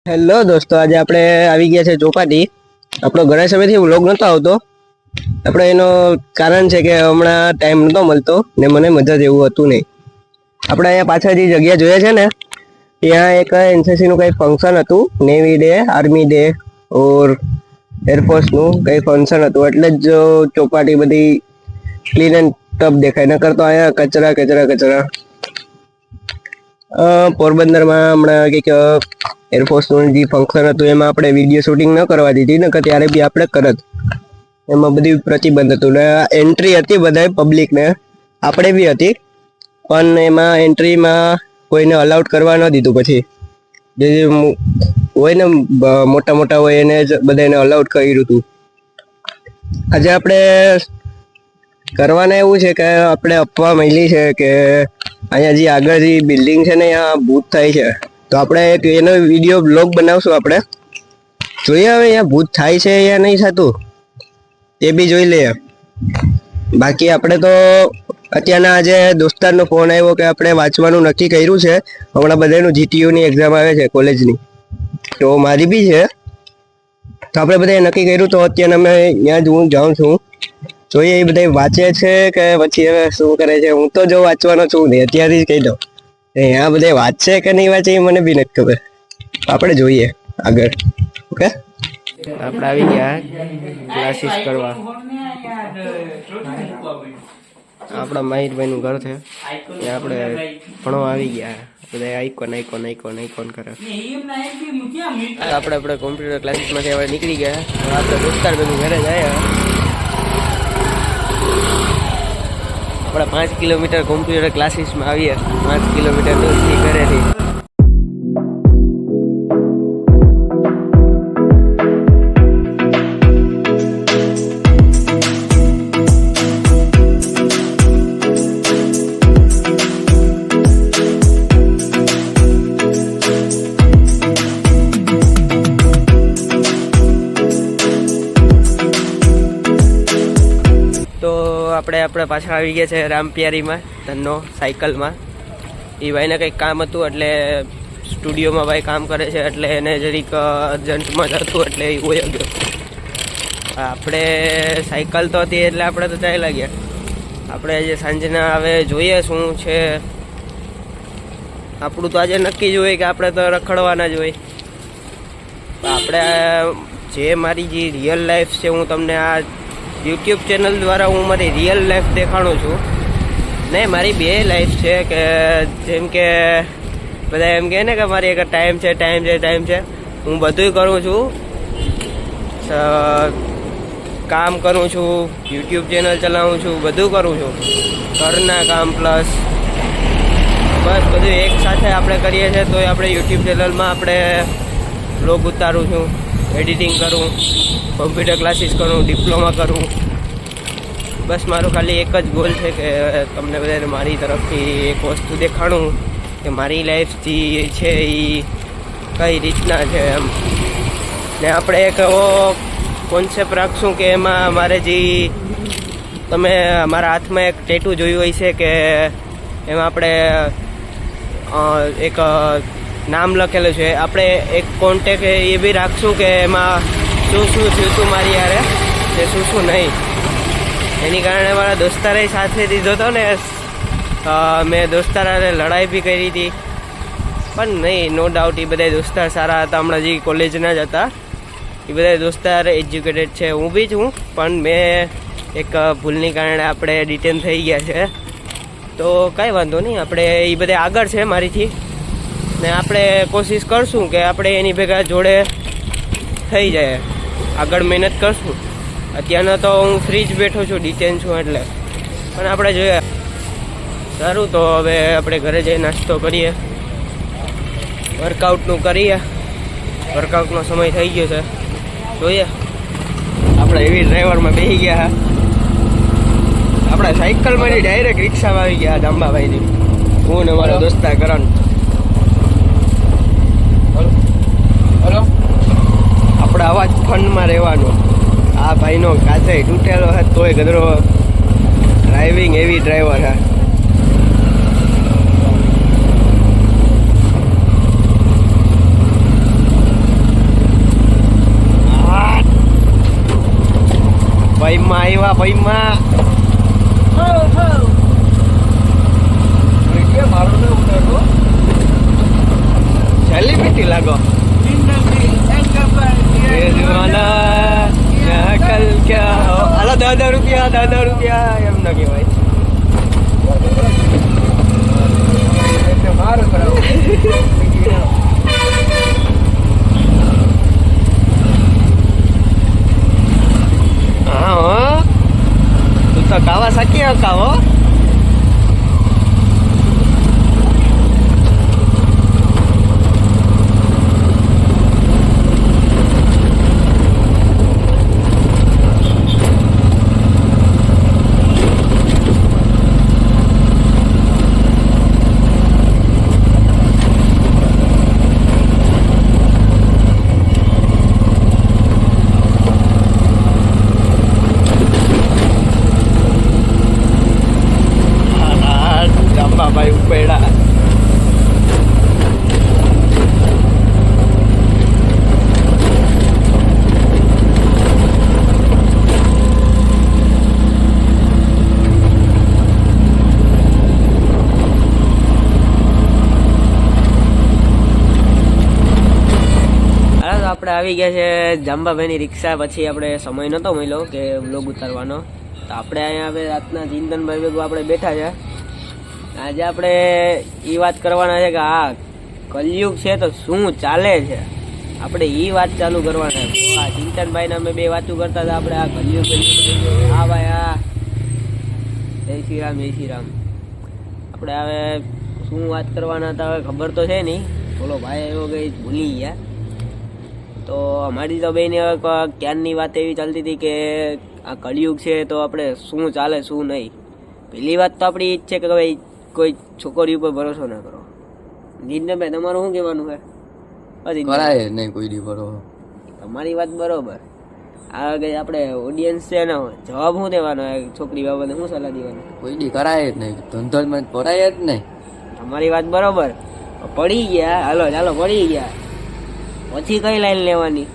Hello દોસ્તો, આજે આપણે આવી ગયા છે ચોપાટી. આપણો ઘણા સમયથી વ્લોગ નહોતો આવતો. આપણે એનો કારણ છે કે હમણાં ટાઈમ નહોતો મળતો ને મને મજા જેવું હતું નહીં. આપણે અહીંયા પાછળ જે જગ્યા જોઈએ છે ને, ત્યાં એક એનસીસીનું કંઈ ફંક્શન હતું, navy day, army day or એરફોર્સનું કંઈ ફંક્શન હતું, એટલે જ ચોપાટી બધી ક્લીન એન્ડ ટફ દેખાય. નકર તો અહીંયા કચરા કચરા કચરા. પોરબંદરમાં હમણાં કંઈક એરફોર્સનું જે ફંક્શન હતું એમાં આપણે વિડીયો શૂટિંગ ન કરવા દીધી, નકર ત્યારે બી આપણે કરત. એમાં બધી પ્રતિબંધ હતું ને એન્ટ્રી હતી બધાય પબ્લિકને, આપણે બી હતી, પણ એમાં એન્ટ્રીમાં કોઈને અલાઉડ કરવા ન દીધું. પછી જે હોય ને મોટા મોટા હોય એને જ બધાને અલાઉડ કર્યું હતું. આજે આપણે કરવાના એવું છે કે આપણે અફવા મળી છે કે અહીંયા જે આગળ જે બિલ્ડિંગ છે ને અહીંયા ભૂત થાય છે, તો આપણે એક એનો વિડીયો બ્લોગ બનાવશું. આપણે જોઈએ હવે અહીંયા ભૂત થાય છે યા નહીં થતું એ બી જોઈ લઈએ. બાકી આપણે તો અત્યારના આજે દોસ્તારનો ફોન આવ્યો કે આપણે વાંચવાનું નક્કી કર્યું છે. હમણાં બધાનું જીટીયુની એક્ઝામ આવે છે કોલેજની, તો મારી બી છે, તો આપણે બધાએ નક્કી કર્યું. તો અત્યારે અમે ત્યાં જ હું જાઉં છું, જોઈએ એ બધા વાંચે છે કે પછી હવે શું કરે છે. હું તો જો વાંચવાનો છું નહીં, અત્યારથી જ કહી દઉં. અહીંયા બધા વાંચે કે નહીં વાંચે એ મને બી નથી ખબર. આપણે જોઈએ આગળ. ઓકે, આપણે આવી ગયા ક્લાસીસ કરવા. આપણા માહિરભાઈનું ઘર છે, ત્યાં આપણે ભણવા આવી ગયા. બધા આઈકોન આઈકોન આઈકોન આઈકોન કરે. આપણે કોમ્પ્યુટર ક્લાસીસમાંથી હવે નીકળી ગયા. આપણે દોસ્તાર બધું ઘરે જાય. આપણે 5 કિલોમીટર કોમ્પ્યુટર ક્લાસીસમાં આવીએ, 5 કિલોમીટર દૂરથી ઘરેથી. આપણે પાછા આવી ગયા છે રામપિયારીમાં, ધનનો સાયકલમાં. એ ભાઈને કંઈક કામ હતું એટલે સ્ટુડિયોમાં ભાઈ કામ કરે છે, એટલે એને જરીક અર્જન્ટમાં જ હતું એટલે એ વયો ગયો. આપણે સાયકલ તો હતી એટલે આપણે તો ચાલ્યા ગયા. આપણે આજે સાંજના હવે જોઈએ શું છે. આપણું તો આજે નક્કી જ હોય કે આપણે તો રખડવાના જ હોય. આપણે જે મારી જે રિયલ લાઈફ છે, હું તમને આ યુટ્યુબ ચેનલ દ્વારા હું મારી રિયલ લાઈફ દેખાડું છું. ને મારી બે લાઈફ છે કે જેમ કે બધા એમ કહે ને કે મારી એક ટાઈમ છે. હું બધુંય કરું છું, કામ કરું છું, યુટ્યુબ ચેનલ ચલાવું છું, બધું કરું છું, ઘરના કામ પ્લસ બસ બધું એક સાથે આપણે કરીએ છીએ. તો આપણે યુટ્યુબ ચેનલમાં આપણે બ્લોગ ઉતારું છું, એડિટિંગ કરું, કોમ્પ્યુટર ક્લાસીસ કરું, ડિપ્લોમા કરું. બસ મારું ખાલી એક જ ગોલ છે કે તમને બધાને મારી તરફથી એક વસ્તુ દેખાડું કે મારી લાઈફ જે છે એ કઈ રીતના છે એમ. ને આપણે એક એવો કોન્સેપ્ટ રાખશું કે એમાં મારે જે તમે મારા હાથમાં એક ટેટુ જોયું હોય છે કે એમાં આપણે એક નામ લખેલું છે. આપણે એક કોન્ટેક્ટ એ બી રાખશું કે એમાં શું થયું હતું મારી યારે ને શું નહીં. એની કારણે મારા દોસ્તારે સાથે દીધો હતો ને, મેં દોસ્તારાને લડાઈ બી કરી હતી, પણ નહીં, નો ડાઉટ એ બધા દોસ્તાર સારા હતા. હમણાં જે કોલેજના જ હતા એ બધા દોસ્તાર એજ્યુકેટેડ છે, હું બી છું, પણ મેં એક ભૂલની કારણે આપણે ડિટેન થઈ ગયા છે. તો કાંઈ વાંધો નહીં, આપણે એ બધા આગળ છે મારીથી, ને આપણે કોશિશ કરશું કે આપણે એની ભેગા જોડે થઈ જાય. આગળ મહેનત કરશું. અત્યારના તો હું ફ્રી જ બેઠો છું, ડિટેન છું એટલે, પણ આપણે જોઈએ. સારું, તો હવે આપણે ઘરે જઈ નાસ્તો કરીએ, વર્કઆઉટનું કરીએ. વર્કઆઉટનો સમય થઈ ગયો છે, જોઈએ. આપણે એવી ડ્રાઈવરમાં બેસી ગયા. આપણા સાયકલમાંથી ડાયરેક્ટ રિક્ષામાં આવી ગયા અંબાભાઈની, હું ને મારો દોસ્તાર કરણ. આપણે અવાજ ફંડમાં રહેવાનો. આ ભાઈનો કાચે તૂટેલો હોય તોય ગધરો ડ્રાઇવિંગ એવી ડ્રાઈવર છે. આવ્યા ભાઈમાં મારો ને ઉતારો સેલિબ્રિટી લાગો કલ ક્યા હાલો 10,000 રૂપિયા એમ ના કહેવાય મારો કરાવો હા તું તો કાવા સાકી કાવો ભાઈ ઉપેડા આપણે આવી ગયા છે જાંબાભાઈની રિક્ષા પછી આપણે સમય નહોતો મળ્યો કે વ્લોગ ઉતારવાનો તો આપણે અહીંયા હવે રાતના ચિંતનભાઈ ભેગું આપણે બેઠા છે આજે આપણે એ વાત કરવાના છે કે આ કલયુગ છે તો શું ચાલે છે આપણે એ વાત ચાલુ કરવાના છે ચિંતનભાઈને અમે બે વાતો કરતા હતા આપણે આ કલયુગ હા ભાઈ આ જય શ્રી રામ આપણે હવે શું વાત કરવાના હતા હવે ખબર તો છે નહીં બોલો ભાઈ એવો કઈ ભૂલી ગયા તો અમારી તો બેની હવે ક્યારની વાત એવી ચાલતી હતી કે આ કલયુગ છે તો આપણે શું ચાલે શું નહીં પહેલી વાત તો આપણી ઈ જ છે કે ભાઈ કોઈ છોકરી ઉપર ભરોસો ના કરો જીનભાઈ તમારું શું કહેવાનું છે કરાય નહીં કોઈ દી ભરોસો તમારી વાત બરોબર આ કઈ આપણે ઓડિયન્સ છે ને જવાબ શું દેવાનો છોકરી બાબતે શું સલાહ દેવાની કોઈ દી કરાય જ નહીં ધંધોમાં પડાય જ નહીં તમારી વાત બરોબર પડી ગયા હાલો ચાલો પડી ગયા પછી કઈ લાઈન લેવાની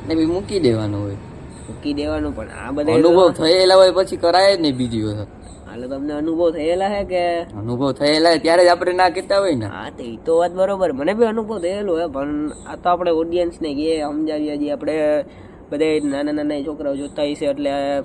ને બી મૂકી દેવાનું હોય મૂકી દેવાનું પણ આ બધા અનુભવ થયેલા હોય પછી કરાય જ નહીં બીજી વખત હાલો તમને અનુભવ થયેલા છે કે અનુભવ થયેલા ત્યારે જ આપણે ના કહેતા હોય ને હા તો એ તો વાત બરોબર મને બી અનુભવ થયેલો હોય પણ આ તો આપણે ઓડિયન્સ ને કે સમજાવીએ છીએ આપણે બધા નાના છોકરાઓ જોતા હશે એટલે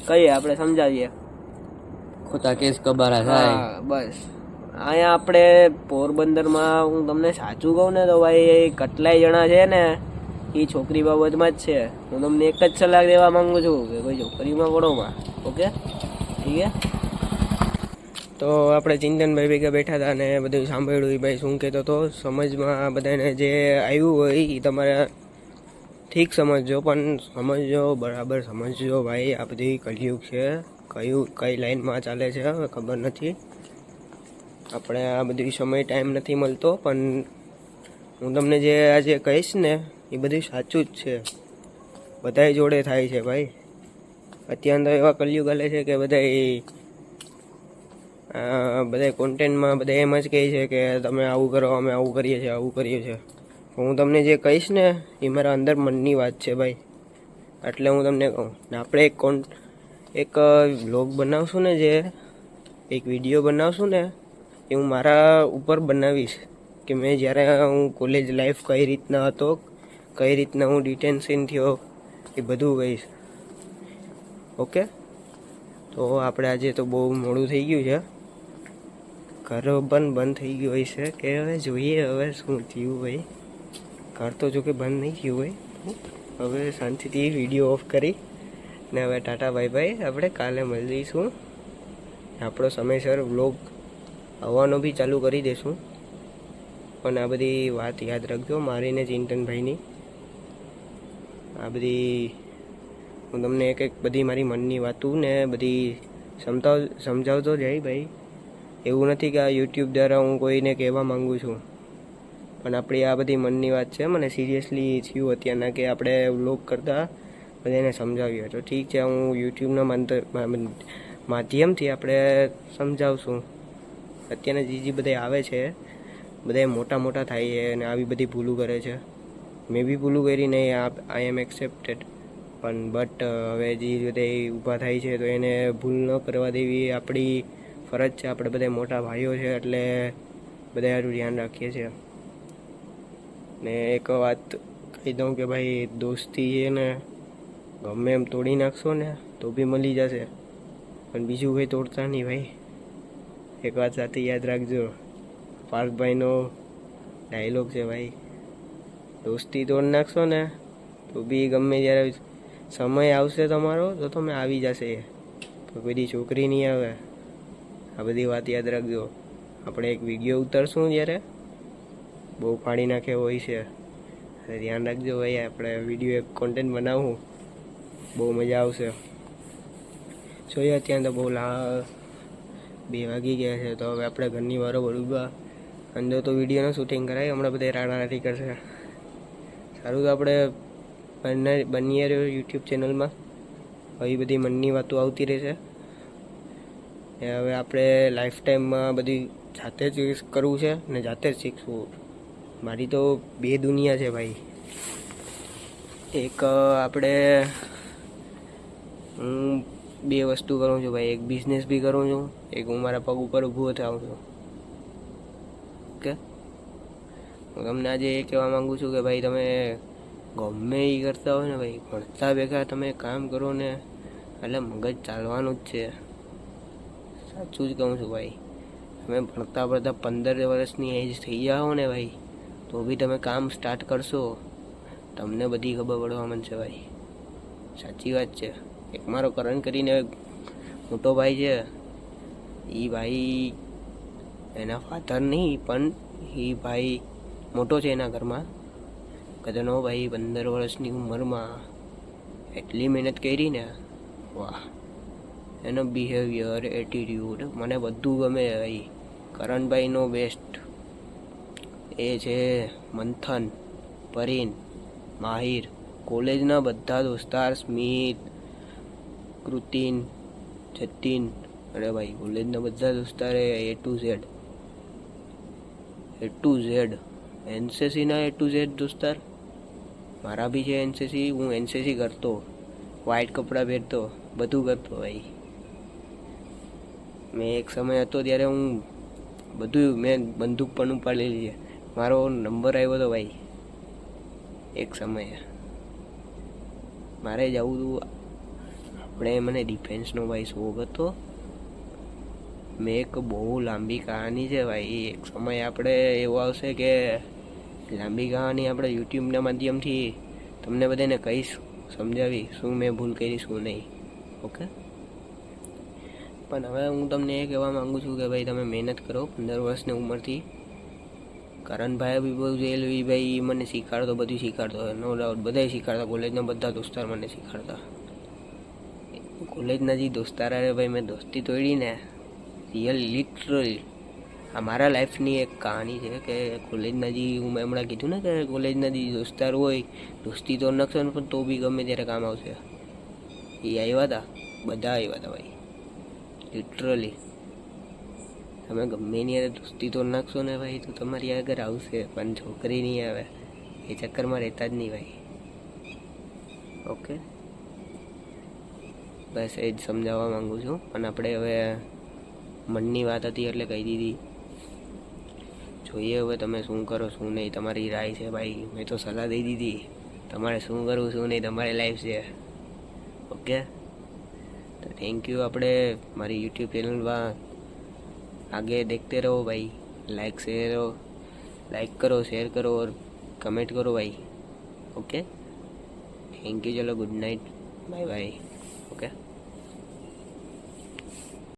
કહીએ આપણે સમજાવીએ ખોટા કેસ કબારા થાય બસ અહીંયા આપણે પોરબંદરમાં હું તમને સાચું કહું ને તો ભાઈ કેટલાય જણા છે ને એ છોકરી બાબતમાં જ છે હું તમને એક જ સલાહ દેવા માંગુ છું કે કોઈ છોકરીમાં પડોમાં ઓકે ઠીક છે તો આપણે ચિંતનભાઈ ભેગા બેઠા હતા અને બધું સાંભળ્યું ભાઈ શું કહેતો હતો સમજમાં બધાને જે આવ્યું હોય એ તમારે ઠીક સમજજો પણ સમજજો બરાબર સમજજો ભાઈ આ બધી કલયુગ છે કઈ લાઈનમાં ચાલે છે હવે ખબર નથી આપણે આ બધી સમય ટાઈમ નથી મળતો પણ હું તમને જે આજે કહીશ ને એ બધું સાચું જ છે બધા જોડે થાય છે ભાઈ અત્યારે તો એવા કલયુગ હાલે છે કે બધા કોન્ટેન્ટમાં બધા એમ જ કહે છે કે તમે આવું કરો અમે આવું કરીએ છીએ હું તમને જે કહીશ ને એ મારા અંદર મનની વાત છે ભાઈ એટલે હું તમને કહું ને આપણે એક વ્લોગ બનાવશું ને જે એક વિડીયો બનાવશું ને એ હું મારા ઉપર બનાવીશ કે મેં જ્યારે હું કોલેજ લાઈફ કઈ રીતના હતો કઈ રીતના હું ડિટેન્શન થયો એ બધું કહીશ ઓકે તો આપણે આજે તો બહુ મોડું થઈ ગયું છે ઘર પણ બંધ થઈ ગયું હોય છે કે હવે જોઈએ હવે શું થયું ભાઈ ઘર તો જો કે બંધ નહીં થયું હોય હવે શાંતિથી વિડીયો ઓફ કરી ને હવે ટાટા બાય આપણે કાલે મળીશું આપણો સમયસર વ્લોગ આવવાનો બી ચાલુ કરી દઈશું પણ આ બધી વાત યાદ રાખજો મારી ને ચિંતનભાઈની આ બધી હું તમને એક બધી મારી મનની વાતો ને બધી સમજાવતો જાય ભાઈ એવું નથી કે આ યુટ્યુબ દ્વારા હું કોઈને કહેવા માંગુ છું પણ આપણી આ બધી મનની વાત છે મને સિરિયસલી થયું અત્યારના કે આપણે વ્લોગ કરતાં બધાને સમજાવીએ તો ઠીક છે હું યુટ્યુબના માધ્યમથી આપણે સમજાવશું અત્યારના જે બધા આવે છે બધા મોટા થાય છે અને આવી બધી ભૂલું કરે છે મેં બી ભૂલું કરી નહીં આઈ એમ એક્સેપ્ટેડ પણ બટ હવે જે રીતે ઊભા થાય છે તો એને ભૂલ ન કરવા દેવી આપણી ફરજ છે. આપણે બધા મોટા ભાઈઓ છે એટલે બધા સારું ધ્યાન રાખીએ છીએ. ને એક વાત કહી દઉં કે ભાઈ દોસ્તી છે ને ગમે એમ તોડી નાખશો ને તો બી મળી જશે, પણ બીજું કંઈ તોડતા નહીં ભાઈ. એક વાત સાથે યાદ રાખજો, પાર્થભાઈનો ડાયલોગ છે ભાઈ, દોસ્તી તોડી નાખશો ને તો બી ગમે જ્યારે સમય આવશે તમારો તો તમે આવી જશે, તો બધી છોકરી નહીં આવે. આ બધી વાત યાદ રાખજો. આપણે એક વિડીયો ઉતારશું જ્યારે બહુ ફાડી નાખે હોય છે, ધ્યાન રાખજો ભાઈ. આપણે વિડીયો એક કોન્ટેન્ટ બનાવવું, બહુ મજા આવશે. જોઈએ ત્યાં તો બહુ 2 વાગી ગયા છે, તો હવે આપણે ઘરની બરોબર ઊભા અંદર તો વિડીયોનું શૂટિંગ કરાય. હમણાં બધા રાડારાડી કરશે. સારું, તો આપણે બનીએ રહ્યો યુટ્યુબ ચેનલમાં, આવી બધી મનની વાતો આવતી રહેશે. હવે આપણે લાઈફ ટાઈમમાં બધી જાતે જ કરવું છે ને જાતે જ શીખવું. મારી તો 2 દુનિયા છે ભાઈ. એક આપણે હું 2 વસ્તુ કરું છું ભાઈ, એક બિઝનેસ બી કરું છું, એક હું મારા પગ ઉપર ઊભો થાઉં છું. ઓકે, હું તમને આજે એ કહેવા માગું છું કે ભાઈ તમે ગમે એ કરતા હોય ને ભાઈ, ભણતા ભેગા તમે કામ કરો ને એટલે મગજ ચાલવાનું જ છે. સાચું જ કહું છું ભાઈ. તમે ભણતા ભણતા 15 વર્ષની એજ થઈ જાઓ ને ભાઈ, તો બી તમે કામ સ્ટાર્ટ કરશો, તમને બધી ખબર પડવા માંડશે ભાઈ. સાચી વાત છે. એક મારો કરણ કરીને મોટો ભાઈ છે, એ ભાઈ એના ફાધર નહીં પણ એ ભાઈ મોટો છે એના ઘરમાં. કદનો ભાઈ 15 વર્ષની ઉંમરમાં એટલી મહેનત કરી ને, વાહ. એનો બિહેવિયર, એટીટ્યૂડ મને બધું ગમે ભાઈ. કરણભાઈનો બેસ્ટ એ છે મંથન, પરીન, માહિર, કોલેજના બધા દોસ્તાર, સ્મિત, કૃતિન, જતીન, અરે ભાઈ કોલેજના બધા દોસ્તાર A to Z, એનસીસીના A to Z દોસ્તાર. મારા બી છે એનસીસી, હું એનસીસી કરતો, વ્હાઇટ કપડાં પહેરતો, બધું કરતો ભાઈ. મેં એક સમય હતો ત્યારે હું મેં બંદૂક પણ ઉપાડેલી છે. મારો નંબર આવ્યો હતો ભાઈ એક સમયે. મારે જવું હતું મને ડિફેન્સનો ભાઈ શોખ હતો. મેં એક બહુ લાંબી કહાની છે ભાઈ. એક સમય આપણે એવો આવશે કે લાંબી કહાની આપણે યુટ્યુબના માધ્યમથી તમને બધાને કહીશ, સમજાવી શું મેં ભૂલ કરી શું નહીં. ઓકે, પણ હવે હું તમને એ કહેવા માગું છું કે ભાઈ તમે મહેનત કરો 15 વર્ષની ઉંમરથી. કરણભાઈ બી બહુ જેલવી ભાઈ, મને શીખાડતો, બધું શીખાડતો, નો ડાઉટ બધા શીખાડતા. કોલેજના બધા દોસ્તાર મને શીખાડતા. કોલેજના જે દોસ્તાર અરે ભાઈ મેં દોસ્તી તોડી ને, લિટરલી આ મારા લાઈફની એક કહાની છે કે કોલેજના જે મેં હમણાં કીધું ને કે કોલેજના જે દોસ્તાર હોય, દોસ્તી તો નખશો ને પણ તો બી ગમે ત્યારે કામ આવશે. એ આવ્યા હતા, બધા આવ્યા હતા ભાઈ. લિટરલી તમે ગમે એની યારે દોસ્તી તો નાખશો ને ભાઈ તો તમારી આગળ આવશે, પણ છોકરી નહીં આવે. એ ચક્કરમાં રહેતા જ નહીં ભાઈ. ઓકે, બસ એ જ સમજાવવા માંગુ છું. અને આપણે હવે મનની વાત હતી એટલે કહી દીધી. જોઈએ હવે તમે શું કરો શું નહીં, તમારી રાય છે ભાઈ. મેં તો સલાહ દઈ દીધી, તમારે શું કરવું શું નહીં તમારી લાઈફ છે. ઓકે, તો થેન્ક યુ. આપણે મારી યુટ્યુબ ચેનલમાં आगे देखते रहो भाई. लाइक करो, शेयर करो और कमेंट करो भाई. Okay, thank you. चलो good night, bye bye. Okay.